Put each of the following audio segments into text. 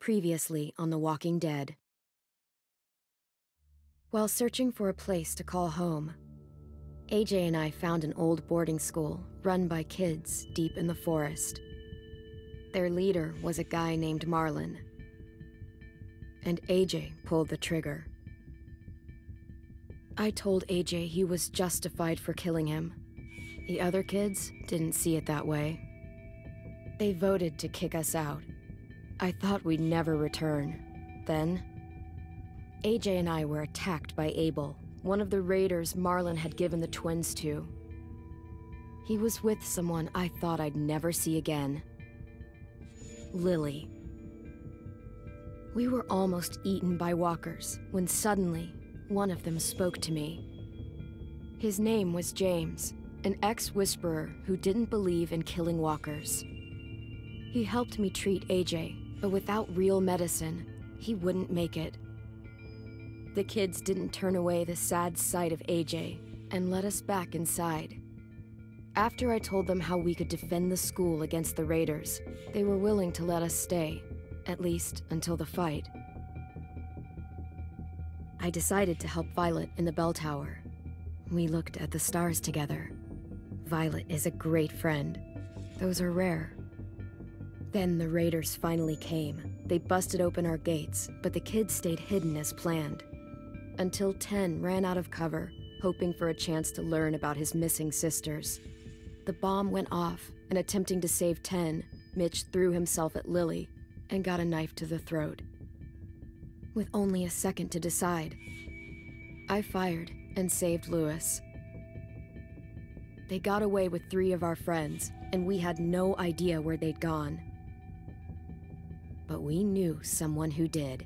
Previously on The Walking Dead. While searching for a place to call home, AJ and I found an old boarding school run by kids deep in the forest. Their leader was a guy named Marlon, and AJ pulled the trigger. I told AJ he was justified for killing him. The other kids didn't see it that way. They voted to kick us out. I thought we'd never return. Then, AJ and I were attacked by Abel, one of the raiders Marlon had given the twins to. He was with someone I thought I'd never see again. Lily. We were almost eaten by walkers when suddenly one of them spoke to me. His name was James, an ex-whisperer who didn't believe in killing walkers. He helped me treat AJ, but without real medicine, he wouldn't make it. The kids didn't turn away the sad sight of AJ and let us back inside. After I told them how we could defend the school against the raiders, they were willing to let us stay, at least until the fight. I decided to help Violet in the bell tower. We looked at the stars together. Violet is a great friend. Those are rare. Then the raiders finally came. They busted open our gates, but the kids stayed hidden as planned. Until Ten ran out of cover, hoping for a chance to learn about his missing sisters. The bomb went off, and attempting to save Ten, Mitch threw himself at Lily and got a knife to the throat. With only a second to decide, I fired and saved Lewis. They got away with 3 of our friends, and we had no idea where they'd gone. But we knew someone who did.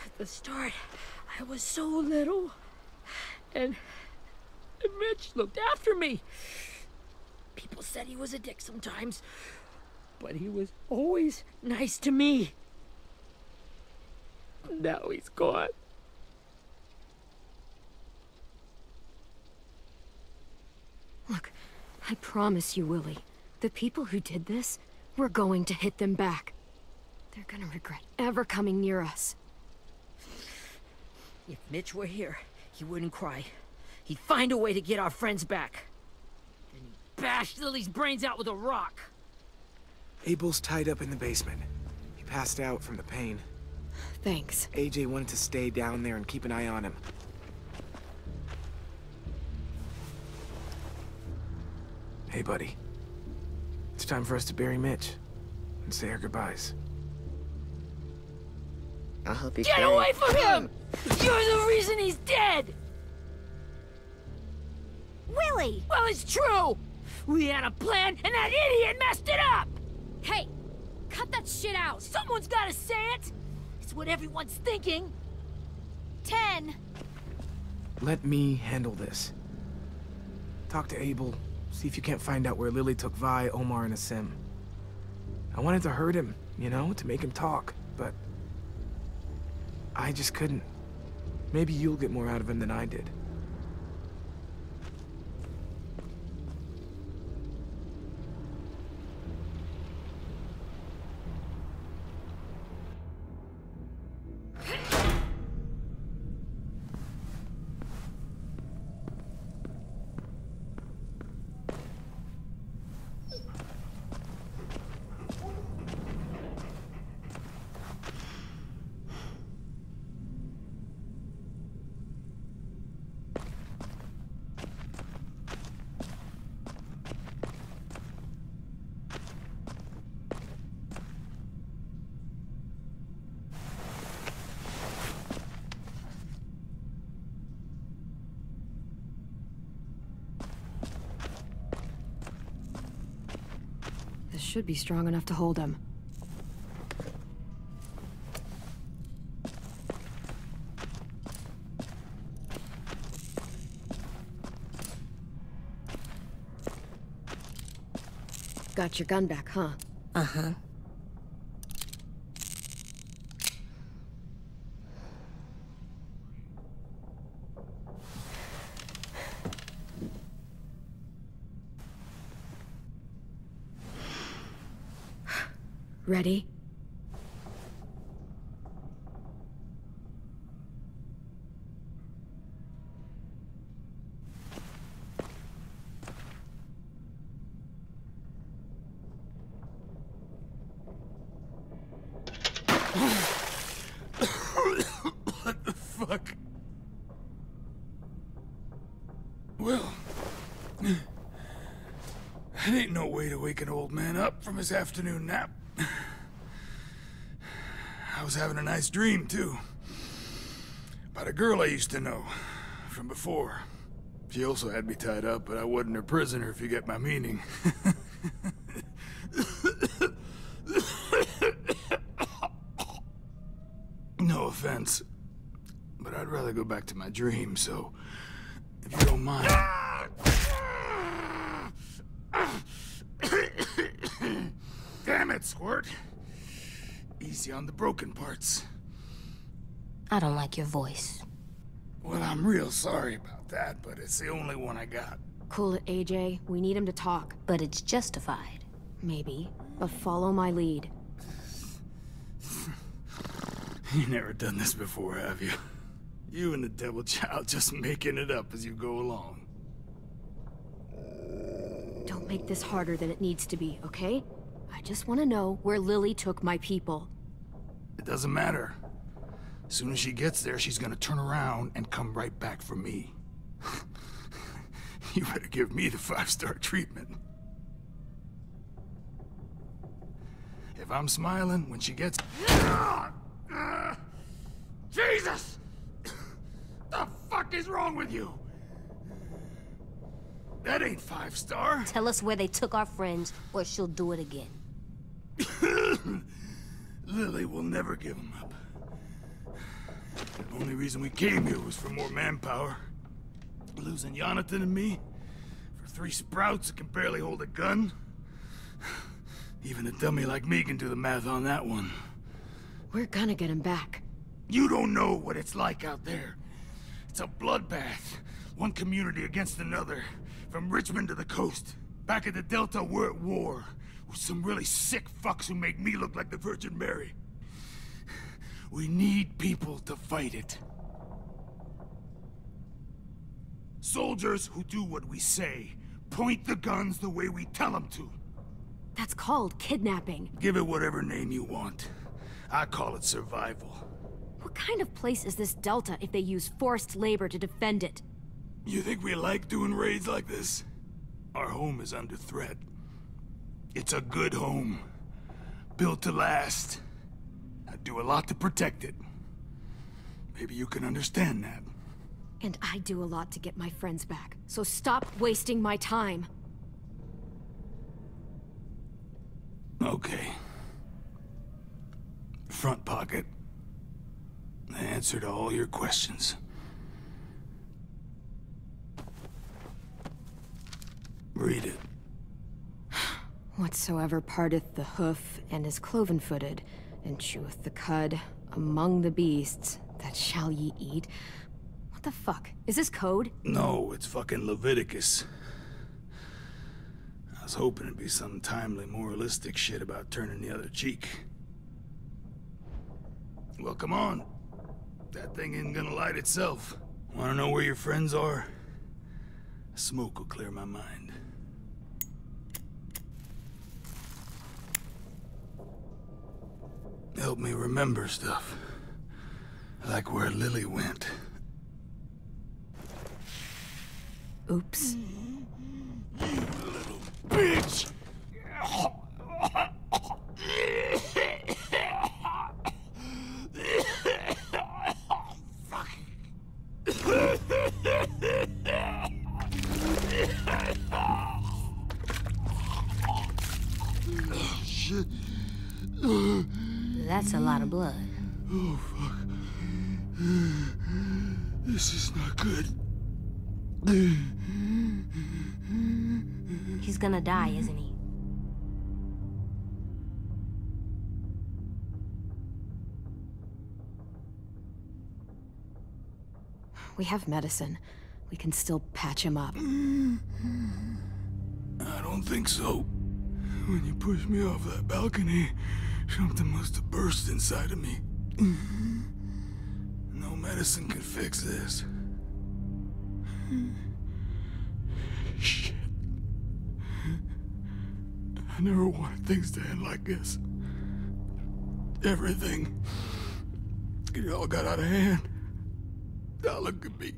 At the start, I was so little, and Mitch looked after me. People said he was a dick sometimes, but he was always nice to me. Now he's gone. Look, I promise you, Willie, the people who did this, we're going to hit them back. They're gonna regret ever coming near us. If Mitch were here, he wouldn't cry. He'd find a way to get our friends back. Then he'd bash Lily's brains out with a rock. Abel's tied up in the basement. He passed out from the pain. Thanks. AJ wanted to stay down there and keep an eye on him. Hey, buddy. It's time for us to bury Mitch and say our goodbyes. I'll help you. Get away from him! You're the reason he's dead! Willie! Well, it's true! We had a plan, and that idiot messed it up! Hey! Cut that shit out! Someone's gotta say it! It's what everyone's thinking! 10! Let me handle this. Talk to Abel, See if you can't find out where Lily took Vi, Omar, and Asim. I wanted to hurt him, you know, to make him talk, but I just couldn't. Maybe you'll get more out of him than I did. This should be strong enough to hold him. Got your gun back, huh? Uh-huh. Ready? What the fuck? Well, that ain't no way to wake an old man up from his afternoon nap. I was having a nice dream, too. About a girl I used to know from before. She also had me tied up, but I wasn't her prisoner, if you get my meaning. No offense, but I'd rather go back to my dream, so if you don't mind. Damn it, Squirt. Easy on the broken parts. I don't like your voice. Well, I'm real sorry about that, but it's the only one I got. Cool it, AJ. We need him to talk. But it's justified. Maybe. But follow my lead. You never done this before, have you? You and the Devil Child just making it up as you go along. Don't make this harder than it needs to be, okay? I just want to know where Lily took my people. It doesn't matter. As soon as she gets there, she's gonna turn around and come right back for me. You better give me the 5-star treatment. If I'm smiling when she gets... Jesus! The fuck is wrong with you? That ain't 5-star. Tell us where they took our friends, or she'll do it again. Lily will never give them up. The only reason we came here was for more manpower. Losing Jonathan and me for 3 sprouts that can barely hold a gun. Even a dummy like me can do the math on that one. We're gonna get him back. You don't know what it's like out there. It's a bloodbath. One community against another. From Richmond to the coast. Back at the Delta, we're at war. With some really sick fucks who make me look like the Virgin Mary. We need people to fight it. Soldiers who do what we say. Point the guns the way we tell them to. That's called kidnapping. Give it whatever name you want. I call it survival. What kind of place is this Delta if they use forced labor to defend it? You think we like doing raids like this? Our home is under threat. It's a good home. Built to last. I do a lot to protect it. Maybe you can understand that. And I do a lot to get my friends back. So stop wasting my time. Okay. Front pocket. The answer to all your questions. Read it. Whatsoever parteth the hoof and is cloven-footed, and cheweth the cud among the beasts, that shall ye eat. What the fuck? Is this code? No, it's fucking Leviticus. I was hoping it'd be some timely, moralistic shit about turning the other cheek. Well, come on. That thing isn't gonna light itself. Wanna know where your friends are? Smoke will clear my mind. Help me remember stuff. Like where Lily went. Oops. You little bitch! Shit. That's a lot of blood. Oh, fuck. This is not good. He's gonna die, isn't he? We have medicine. We can still patch him up. I don't think so. When you pushed me off that balcony, something must have burst inside of me. No medicine can fix this. Shit. I never wanted things to end like this. Everything. It all got out of hand. Now look at me.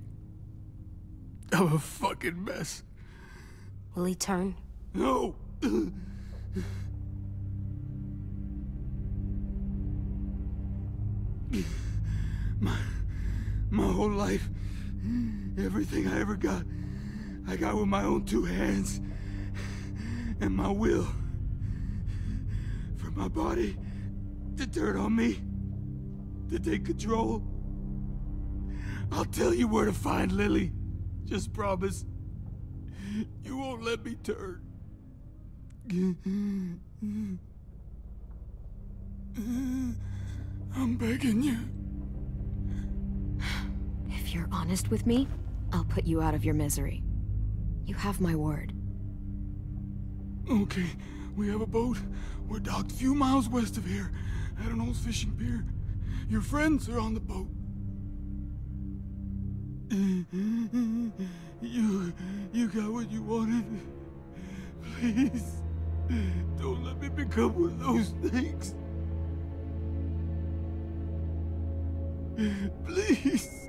I'm a fucking mess. Will he turn? No! My whole life, everything I ever got, I got with my own two hands. And my will. For my body to turn on me, to take control. I'll tell you where to find Lily. Just promise. You won't let me turn. I'm begging you. If you're honest with me, I'll put you out of your misery. You have my word. Okay, we have a boat. We're docked a few miles west of here, at an old fishing pier. Your friends are on the boat. You got what you wanted. Please, don't let me become one of those things. Please,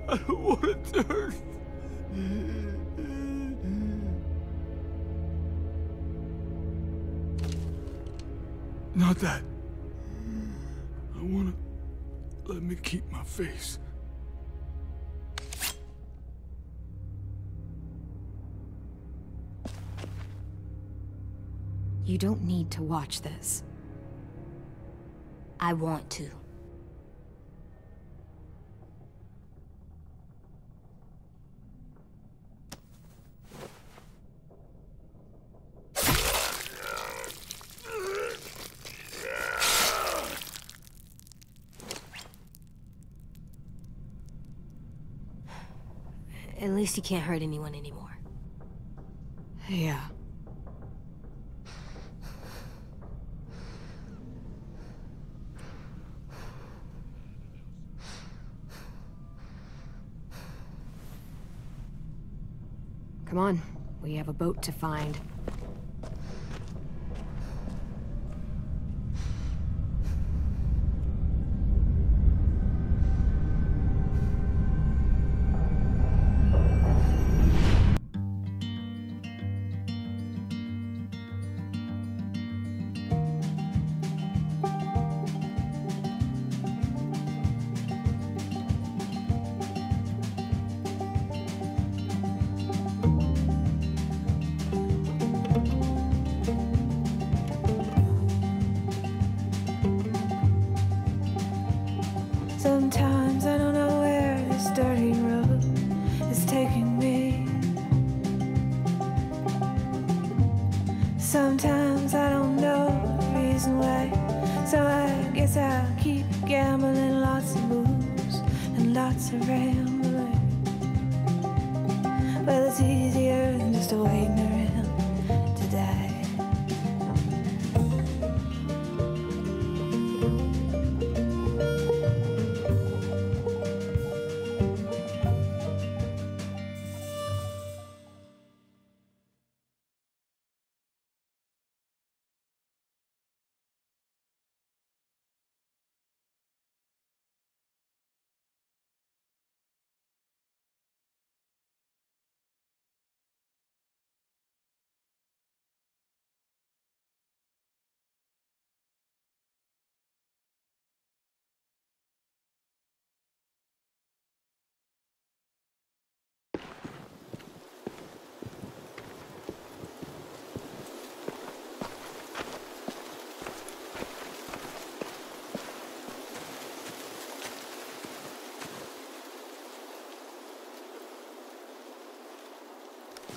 I don't want to turn. Not that. I wanna let me keep my face. You don't need to watch this. I want to. At least he can't hurt anyone anymore. Yeah. Come on, we have a boat to find. guess I'll keep gambling, lots of moves and lots of rambling. Well, it's easier than just waiting around to die.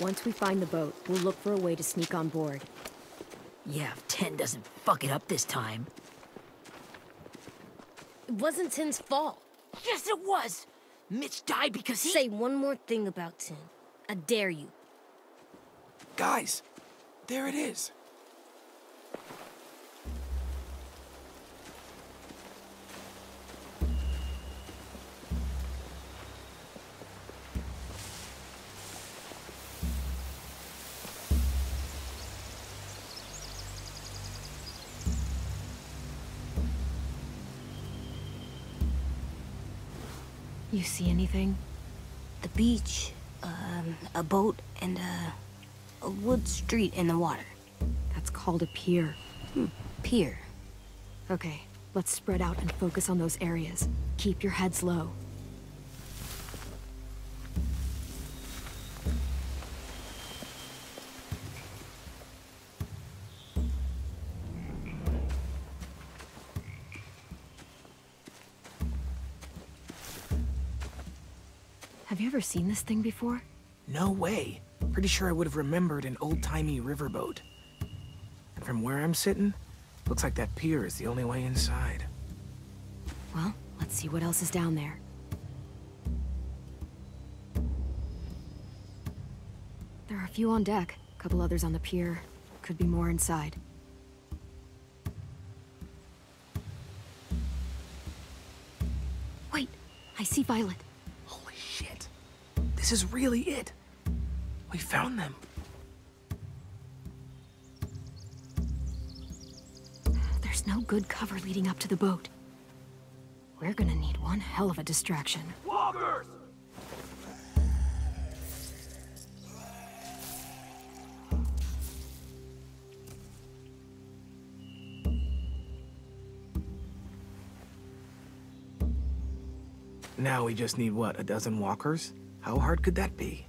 Once we find the boat, we'll look for a way to sneak on board. Yeah, if Ten doesn't fuck it up this time. It wasn't Tin's fault. Yes, it was! Mitch died because he— Say one more thing about Tin. I dare you. Guys, there it is. You see anything? The beach, a boat, and a wood street in the water. That's called a pier. Pier. Okay, let's spread out and focus on those areas. Keep your heads low. Have you ever seen this thing before? No way. Pretty sure I would have remembered an old-timey riverboat. And from where I'm sitting, looks like that pier is the only way inside. Well, let's see what else is down there. There are a few on deck, a couple others on the pier. Could be more inside. Wait, I see Violet. Holy shit. This is really it. We found them. There's no good cover leading up to the boat. We're gonna need one hell of a distraction. Walkers! Now we just need, what, a dozen walkers? How hard could that be?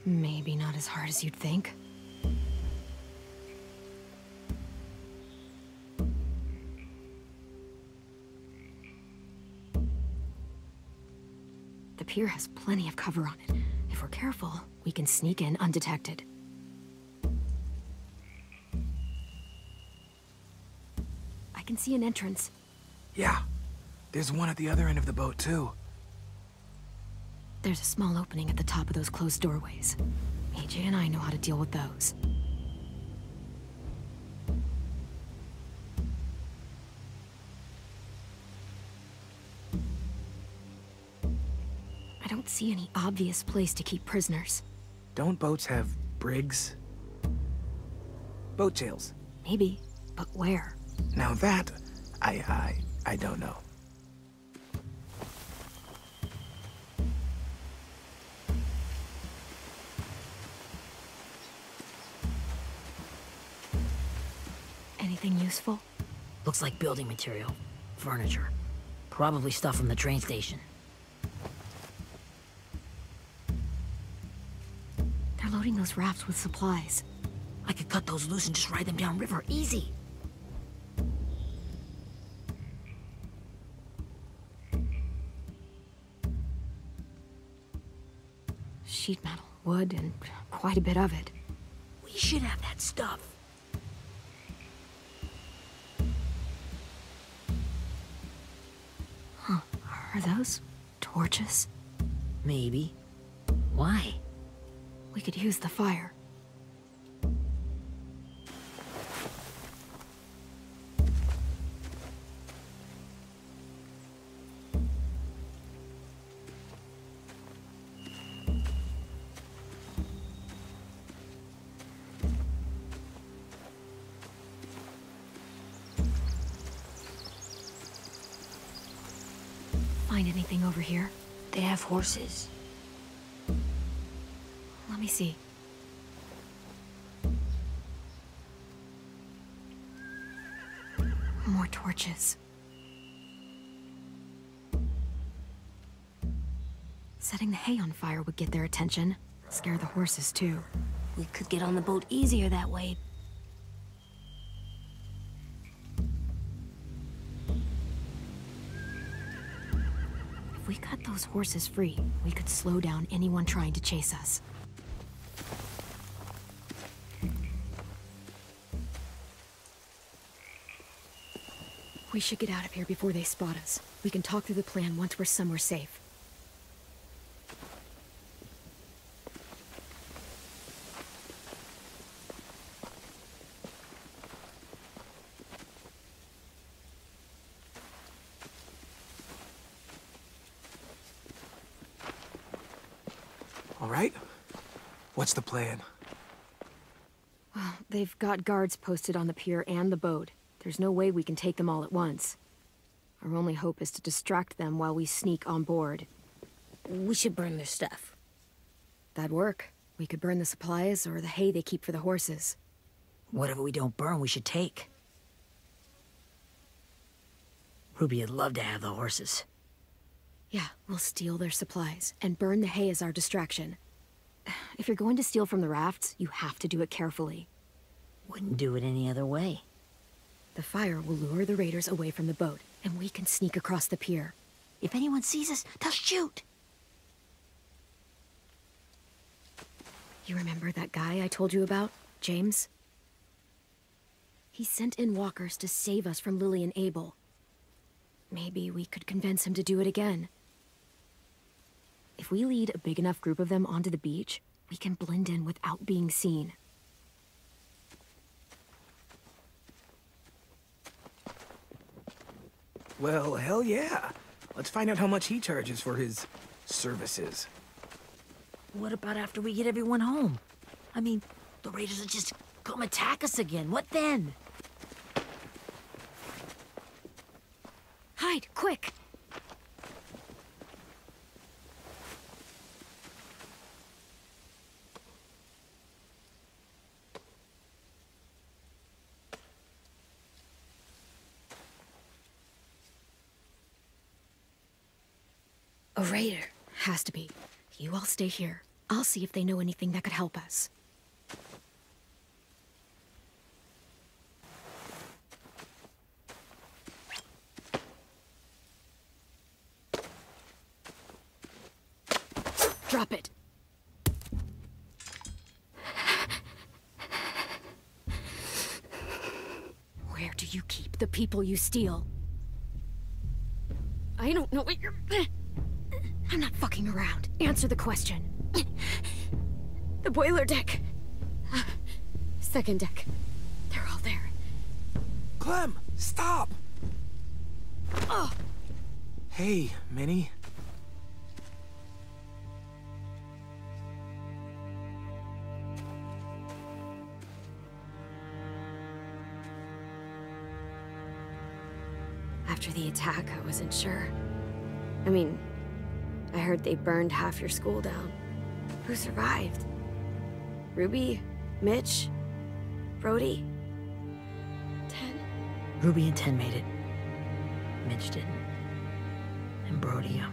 Maybe not as hard as you'd think. The pier has plenty of cover on it. If we're careful, we can sneak in undetected. I can see an entrance. Yeah. There's one at the other end of the boat, too. There's a small opening at the top of those closed doorways. AJ and I know how to deal with those. I don't see any obvious place to keep prisoners. Don't boats have brigs? Boat jails. Maybe, but where? Now that, I don't know. Anything useful? Looks like building material. Furniture. Probably stuff from the train station. They're loading those rafts with supplies. I could cut those loose and just ride them downriver. Easy. Sheet metal, wood, and quite a bit of it. We should have that stuff. Are those torches? Maybe. Why? We could use the fire. Find anything over here? They have horses. Let me see. More torches. Setting the hay on fire would get their attention. Scare the horses, too. We could get on the boat easier that way. If we cut those horses free, we could slow down anyone trying to chase us. We should get out of here before they spot us. We can talk through the plan once we're somewhere safe. All right? What's the plan? Well, they've got guards posted on the pier and the boat. There's no way we can take them all at once. Our only hope is to distract them while we sneak on board. We should burn their stuff. That'd work. We could burn the supplies or the hay they keep for the horses. Whatever we don't burn, we should take. Ruby would love to have the horses. Yeah, we'll steal their supplies and burn the hay as our distraction. If you're going to steal from the rafts, you have to do it carefully. Wouldn't do it any other way. The fire will lure the raiders away from the boat, and we can sneak across the pier. If anyone sees us, they'll shoot. You remember that guy I told you about, James? He sent in walkers to save us from Lily and Abel. Maybe we could convince him to do it again. If we lead a big enough group of them onto the beach, we can blend in without being seen. Well, hell yeah. Let's find out how much he charges for his services. What about after we get everyone home? I mean, the raiders will just come attack us again. What then? Hide, quick! A raider. Has to be. You all stay here. I'll see if they know anything that could help us. Drop it. Where do you keep the people you steal? I don't know what you're... I'm not fucking around. Answer the question. The boiler deck. Second deck. They're all there. Clem, stop! Oh! Hey, Minnie. After the attack, I wasn't sure. I mean, I heard they burned half your school down. Who survived? Ruby? Mitch? Brody? 10? Ruby and 10 made it. Mitch didn't. And Brody,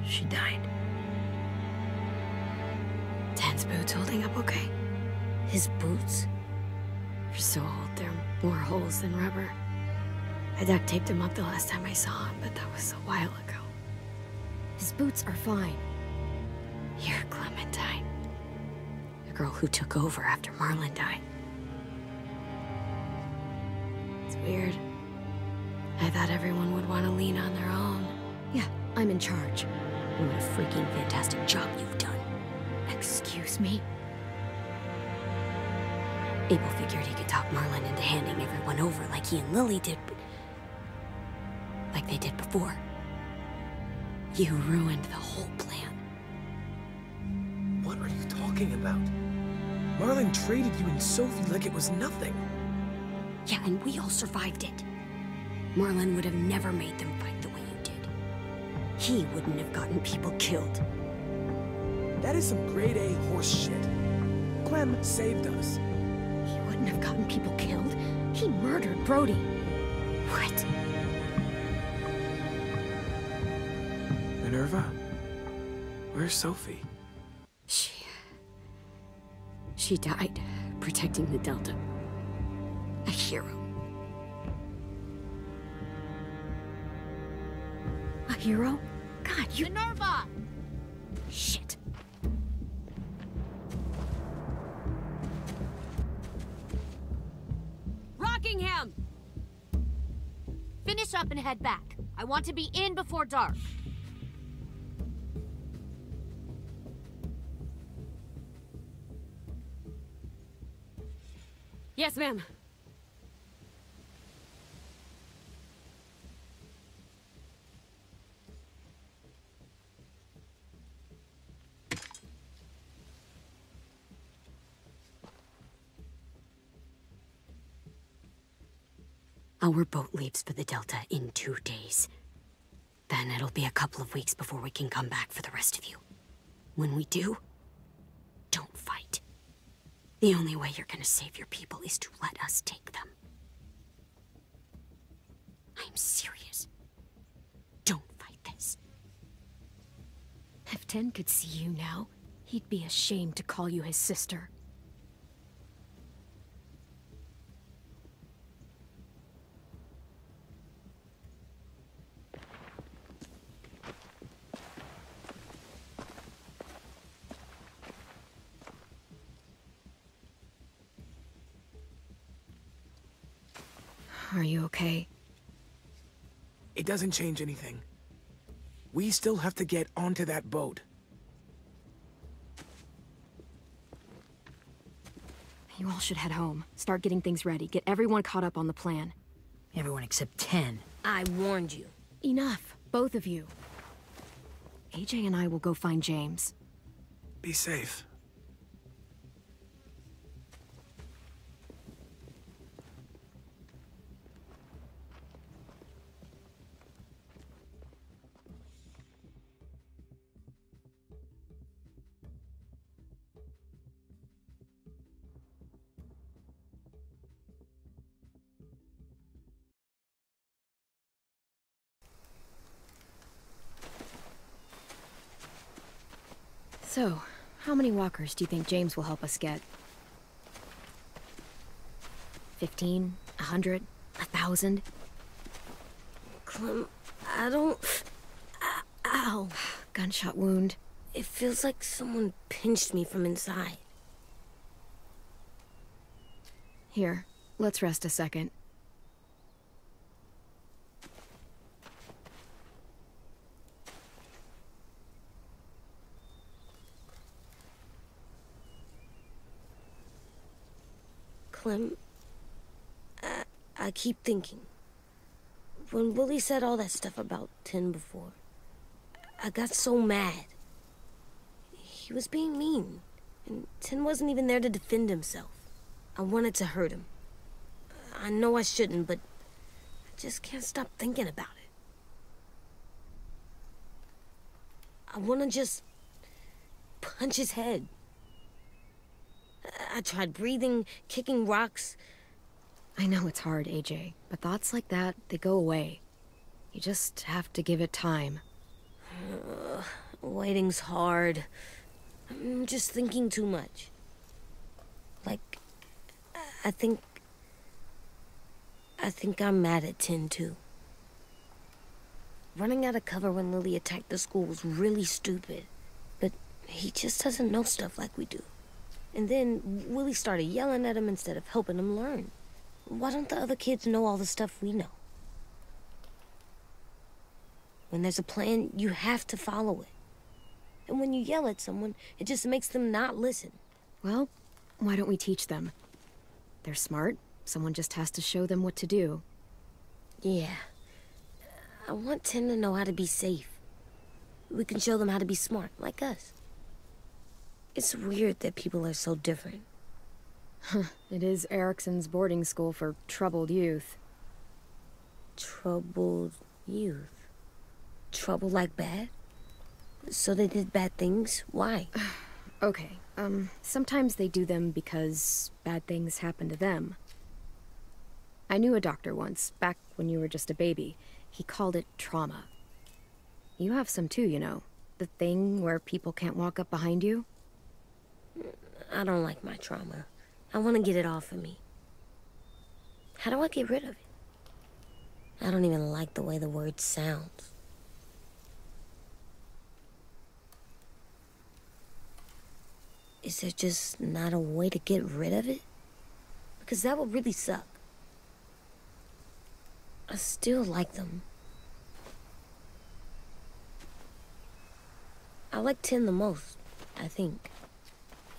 she died. 10's boots holding up okay? His boots? They're so old, there are more holes than rubber. I duct taped him up the last time I saw him, but that was a while ago. His boots are fine. You're Clementine. The girl who took over after Marlon died. It's weird. I thought everyone would want to lean on their own. Yeah, I'm in charge. What a freaking fantastic job you've done. Excuse me? Abel figured he could talk Marlin into handing everyone over like he and Lily did, but... like they did before. You ruined the whole plan. What are you talking about? Marlin traded you and Sophie like it was nothing. Yeah, and we all survived it. Marlin would have never made them fight the way you did. He wouldn't have gotten people killed. That is some grade A horse shit. Clem saved us. He wouldn't have gotten people killed. He murdered Brody. What? Minerva? Where's Sophie? She died protecting the Delta. A hero. A hero? God, you... Minerva! Shit. Rockingham! Finish up and head back. I want to be in before dark. Yes, ma'am. Our boat leaves for the Delta in 2 days. Then it'll be a couple of weeks before we can come back for the rest of you. When we do, don't fight. The only way you're gonna save your people is to let us take them. I'm serious. Don't fight this. If Tin could see you now, he'd be ashamed to call you his sister. Are you okay? It doesn't change anything. We still have to get onto that boat. You all should head home. Start getting things ready. Get everyone caught up on the plan. Everyone except 10. I warned you. Enough, both of you. AJ and I will go find James. Be safe. So, how many walkers do you think James will help us get? 15? 100? 1,000? Clem, I don't... Ow. Gunshot wound. It feels like someone pinched me from inside. Here, let's rest a second. Clem, I keep thinking. When Willie said all that stuff about Tin before, I got so mad. He was being mean, and Tin wasn't even there to defend himself. I wanted to hurt him. I know I shouldn't, but I just can't stop thinking about it. I want to just punch his head. I tried breathing, kicking rocks. I know it's hard, AJ, but thoughts like that, they go away. You just have to give it time. Waiting's hard. I'm just thinking too much. Like, I think I'm mad at Tin, too. Running out of cover when Lily attacked the school was really stupid. But he just doesn't know stuff like we do. And then Willie started yelling at him instead of helping him learn. Why don't the other kids know all the stuff we know? When there's a plan, you have to follow it. And when you yell at someone, it just makes them not listen. Well, why don't we teach them? They're smart. Someone just has to show them what to do. Yeah. I want Tin to know how to be safe. We can show them how to be smart, like us. It's weird that people are so different. It is Erickson's boarding school for troubled youth. Troubled youth? Trouble like bad? So they did bad things? Why? Okay, sometimes they do them because bad things happen to them. I knew a doctor once, back when you were just a baby. He called it trauma. You have some too, you know. The thing where people can't walk up behind you. I don't like my trauma. I want to get it off of me. How do I get rid of it? I don't even like the way the word sounds. Is there just not a way to get rid of it? Because that would really suck. I still like them. I like Tin the most, I think.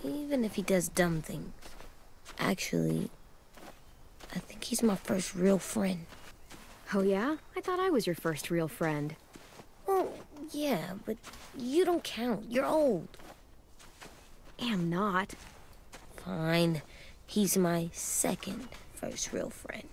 Even if he does dumb things. Actually, I think he's my first real friend. Oh yeah? I thought I was your first real friend. Well, yeah, but you don't count. You're old. Am not. Fine. He's my second first real friend.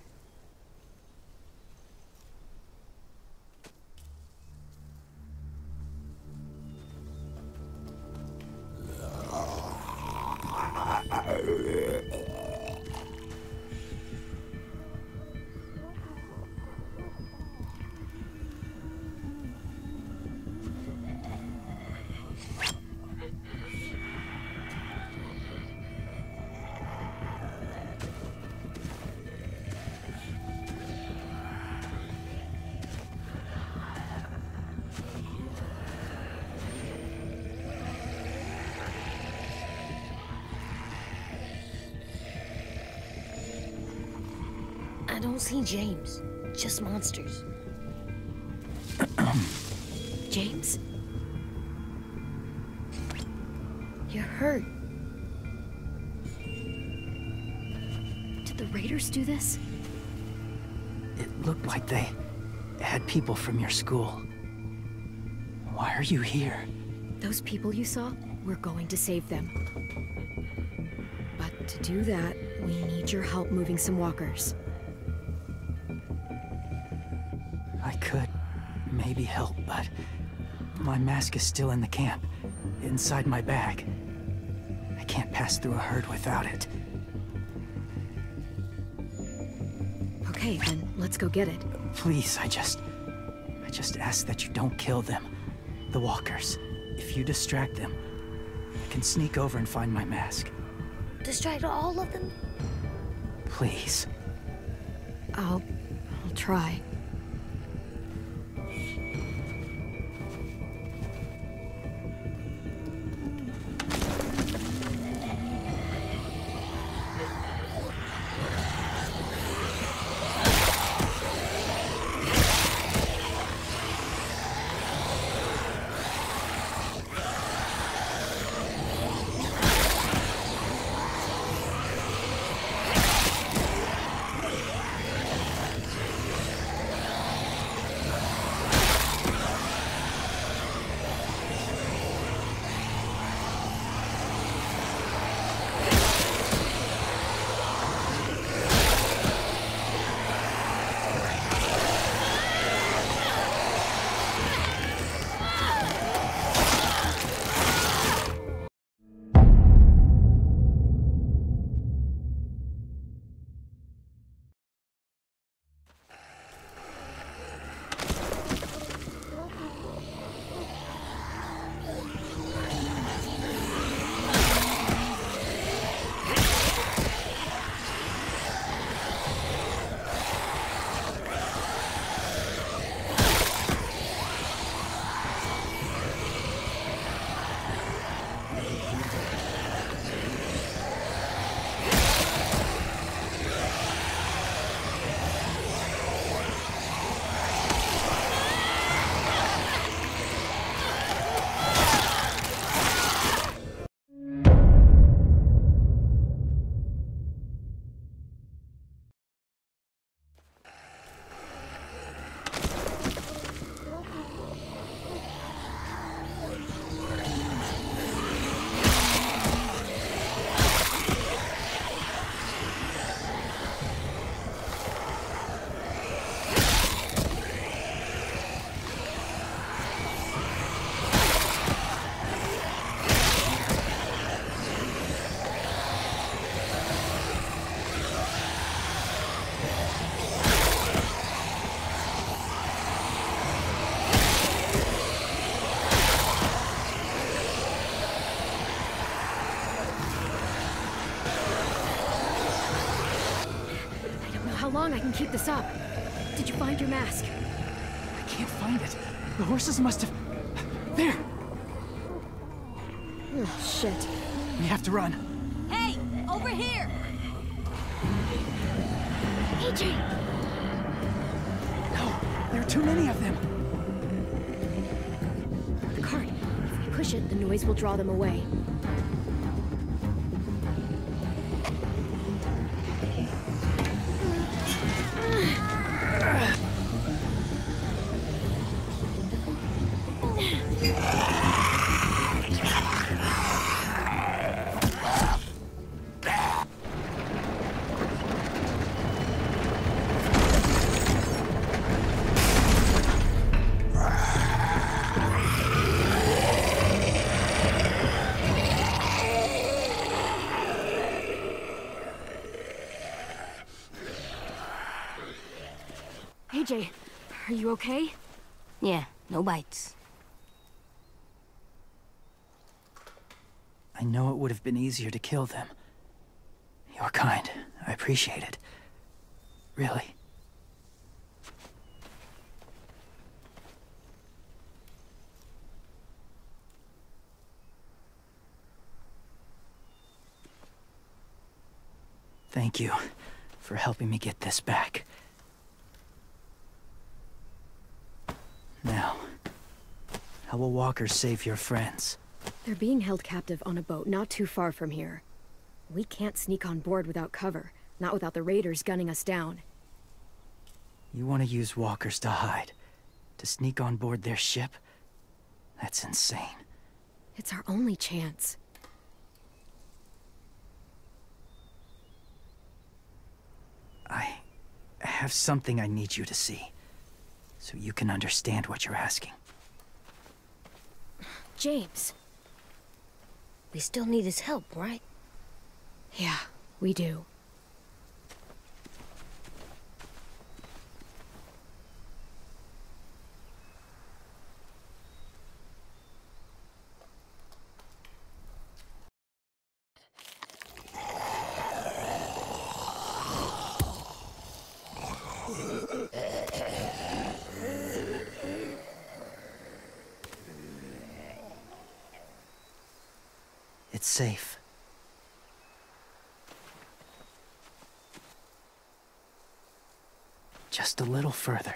I don't see James, just monsters. James? You're hurt. Did the Raiders do this? It looked like they had people from your school. Why are you here? Those people you saw, we're going to save them. But to do that, we need your help moving some walkers. I could maybe help, but my mask is still in the camp, inside my bag. I can't pass through a herd without it. Okay, then let's go get it. Please, I just ask that you don't kill them. The walkers. If you distract them, I can sneak over and find my mask. Distract all of them? Please. I'll try. long I can keep this up. Did you find your mask? I can't find it. The horses must have... There! Oh, shit. We have to run. Hey, over here! AJ! No, there are too many of them. The cart. If we push it, the noise will draw them away. AJ, are you okay? Yeah, no bites. I know it would have been easier to kill them. You're kind. I appreciate it. Really. Thank you for helping me get this back. Now, how will Walker save your friends? They're being held captive on a boat not too far from here. We can't sneak on board without cover, not without the raiders gunning us down. You want to use walkers to hide? To sneak on board their ship? That's insane. It's our only chance. I have something I need you to see, so you can understand what you're asking. James. We still need his help, right? Yeah, we do. It's safe. Just a little further.